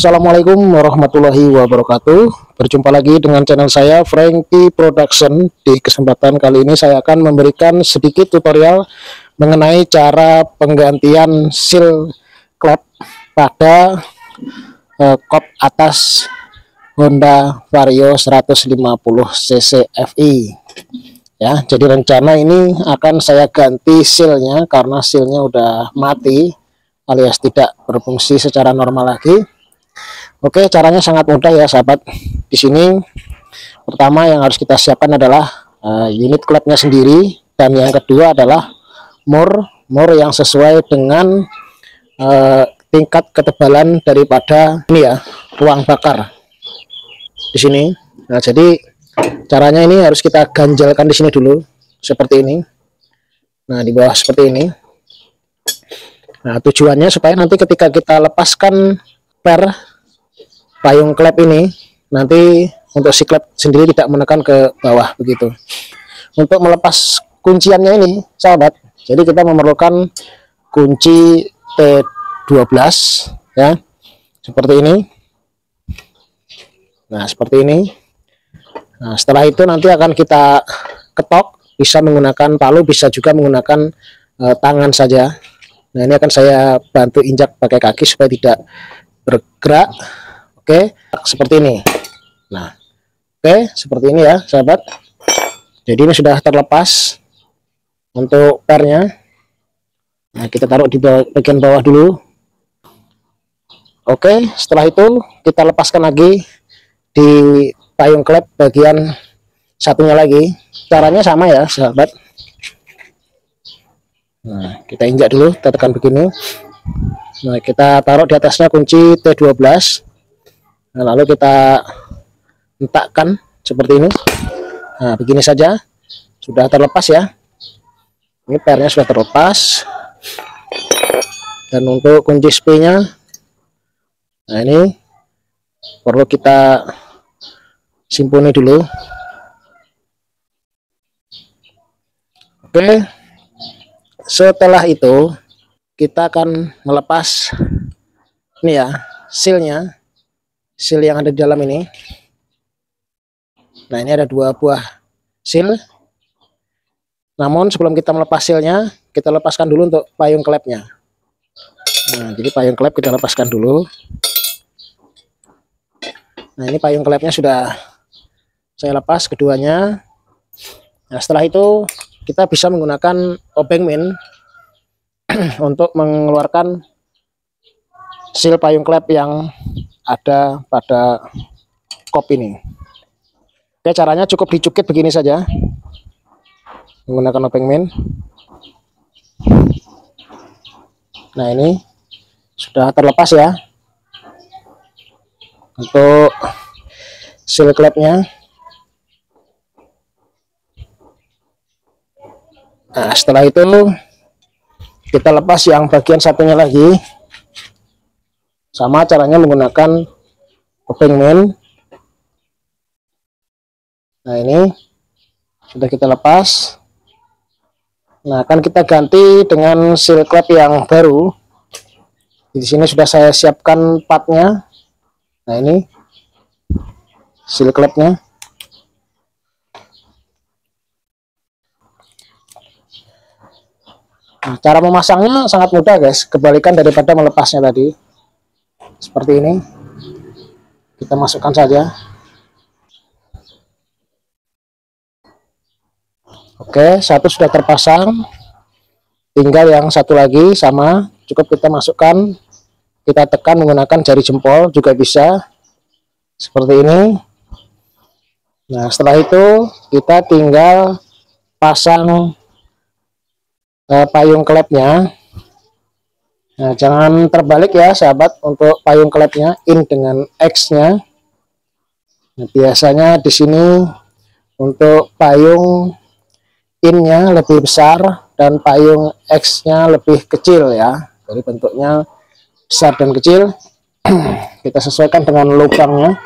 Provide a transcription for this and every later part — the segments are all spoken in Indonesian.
Assalamualaikum warahmatullahi wabarakatuh. Berjumpa lagi dengan channel saya Franky Production. Di kesempatan kali ini saya akan memberikan sedikit tutorial mengenai cara penggantian seal klep pada kop atas Honda Vario 150cc Fi. Ya, jadi rencana ini akan saya ganti sealnya karena sealnya udah mati alias tidak berfungsi secara normal lagi. Oke, caranya sangat mudah ya sahabat. Di sini pertama yang harus kita siapkan adalah unit klepnya sendiri, dan yang kedua adalah mur yang sesuai dengan tingkat ketebalan daripada ini ya, ruang bakar di sini. Nah, jadi caranya ini harus kita ganjalkan di sini dulu seperti ini. Nah, di bawah seperti ini. Nah, tujuannya supaya nanti ketika kita lepaskan per payung klep ini, nanti untuk si klep sendiri tidak menekan ke bawah begitu. Untuk melepas kunciannya ini sahabat, jadi kita memerlukan kunci T12 ya, seperti ini. Nah, seperti ini. Nah, setelah itu nanti akan kita ketok, bisa menggunakan palu, bisa juga menggunakan tangan saja. Nah, ini akan saya bantu injak pakai kaki supaya tidak bergerak. Oke, seperti ini. Nah, oke, seperti ini ya sahabat. Jadi ini sudah terlepas untuk pernya. Nah, kita taruh di bagian bawah dulu. Oke, setelah itu kita lepaskan lagi di payung klep bagian satunya lagi. Caranya sama ya sahabat. Nah, kita injak dulu, kita tekan begini. Nah, kita taruh di atasnya kunci T12. Nah, lalu kita hentakkan seperti ini. Nah, begini saja sudah terlepas ya. Ini pernya sudah terlepas. Dan untuk kunci SP-nya, nah ini perlu kita simpuni dulu. Oke, setelah itu kita akan melepas ini ya, sealnya. Seal yang ada di dalam ini. Nah, ini ada dua buah seal. Namun sebelum kita melepas sealnya, kita lepaskan dulu untuk payung klepnya. Nah, jadi payung klep kita lepaskan dulu. Nah, ini payung klepnya sudah saya lepas keduanya. Nah, setelah itu kita bisa menggunakan obeng min untuk mengeluarkan seal payung klep yang ada pada kop ini. Oke, caranya cukup dicukit begini saja menggunakan obeng min. Nah, ini sudah terlepas ya untuk seal klepnya. Nah, setelah itu kita lepas yang bagian satunya lagi. Sama caranya menggunakan obeng min. Nah, ini sudah kita lepas. Nah, akan kita ganti dengan seal klep yang baru. Di sini sudah saya siapkan partnya. Nah, ini seal klepnya. Nah, cara memasangnya sangat mudah guys, kebalikan daripada melepasnya tadi. Seperti ini, kita masukkan saja. Oke, satu sudah terpasang, tinggal yang satu lagi sama, cukup kita masukkan, kita tekan menggunakan jari jempol juga bisa, seperti ini. Nah, setelah itu kita tinggal pasang payung klepnya. Nah, jangan terbalik ya sahabat, untuk payung klepnya in dengan X-nya. Nah, biasanya di sini untuk payung in-nya lebih besar dan payung X-nya lebih kecil ya. Jadi bentuknya besar dan kecil. Kita sesuaikan dengan lubangnya.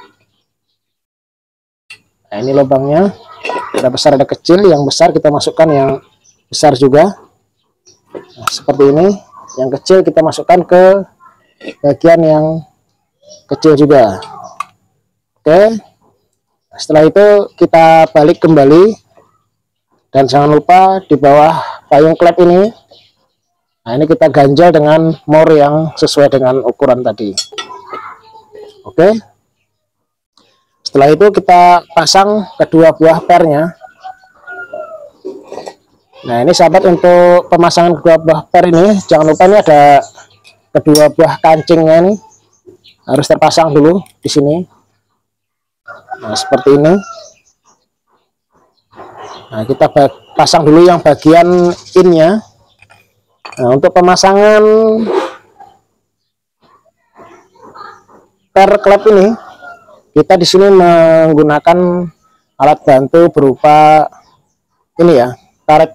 Nah, ini lubangnya. Ada besar ada kecil, yang besar kita masukkan yang besar juga. Nah, seperti ini. Yang kecil kita masukkan ke bagian yang kecil juga. Oke, setelah itu kita balik kembali, dan jangan lupa di bawah payung klep ini, nah ini kita ganjal dengan mor yang sesuai dengan ukuran tadi. Oke, setelah itu kita pasang kedua buah pernya. Nah ini sahabat, untuk pemasangan kedua buah per ini jangan lupa ini ada kedua buah kancingnya, nih harus terpasang dulu di sini. Nah seperti ini. Nah kita pasang dulu yang bagian innya. Nah untuk pemasangan per klep ini, kita di sini menggunakan alat bantu berupa ini ya, karet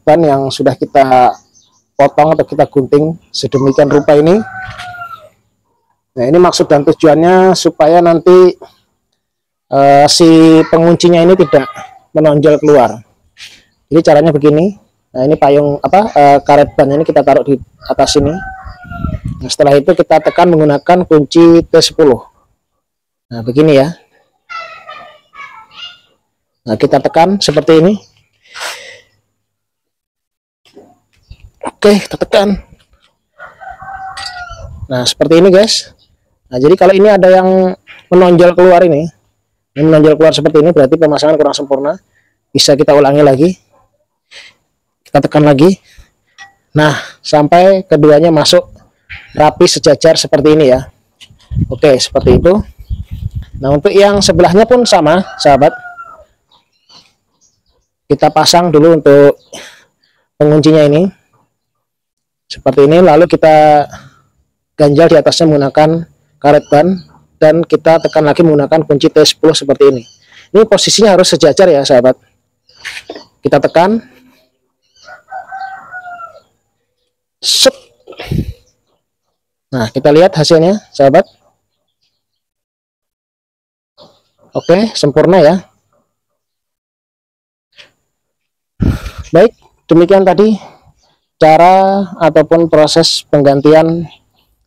ban yang sudah kita potong atau kita gunting sedemikian rupa ini. Nah ini maksud dan tujuannya supaya nanti si penguncinya ini tidak menonjol keluar. Jadi caranya begini. Nah ini payung karet ban ini kita taruh di atas sini. Nah, setelah itu kita tekan menggunakan kunci T10. Nah begini ya. Nah kita tekan seperti ini. Oke, kita tekan. Nah seperti ini guys. Nah jadi kalau ini ada yang menonjol keluar ini menonjol keluar seperti ini, berarti pemasangan kurang sempurna. Bisa kita ulangi lagi, kita tekan lagi. Nah sampai keduanya masuk rapi sejajar seperti ini ya. Oke, seperti itu. Nah untuk yang sebelahnya pun sama sahabat, kita pasang dulu untuk penguncinya ini seperti ini, lalu kita ganjal di atasnya menggunakan karet ban, dan kita tekan lagi menggunakan kunci T10 seperti ini. Ini posisinya harus sejajar ya sahabat. Kita tekan, set. Nah kita lihat hasilnya sahabat. Oke, sempurna ya. Baik, demikian tadi cara ataupun proses penggantian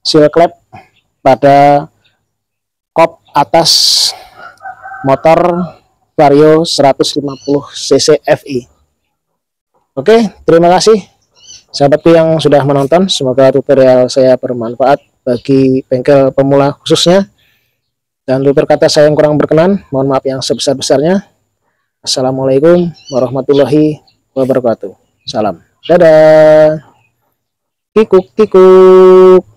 seal klep pada kop atas motor Vario 150 cc Fi. Oke, terima kasih sahabatku yang sudah menonton. Semoga tutorial saya bermanfaat bagi bengkel pemula khususnya. Dan tutur kata saya yang kurang berkenan, mohon maaf yang sebesar-besarnya. Assalamualaikum warahmatullahi wabarakatuh. Salam. Dadah. Kikuk kikuk.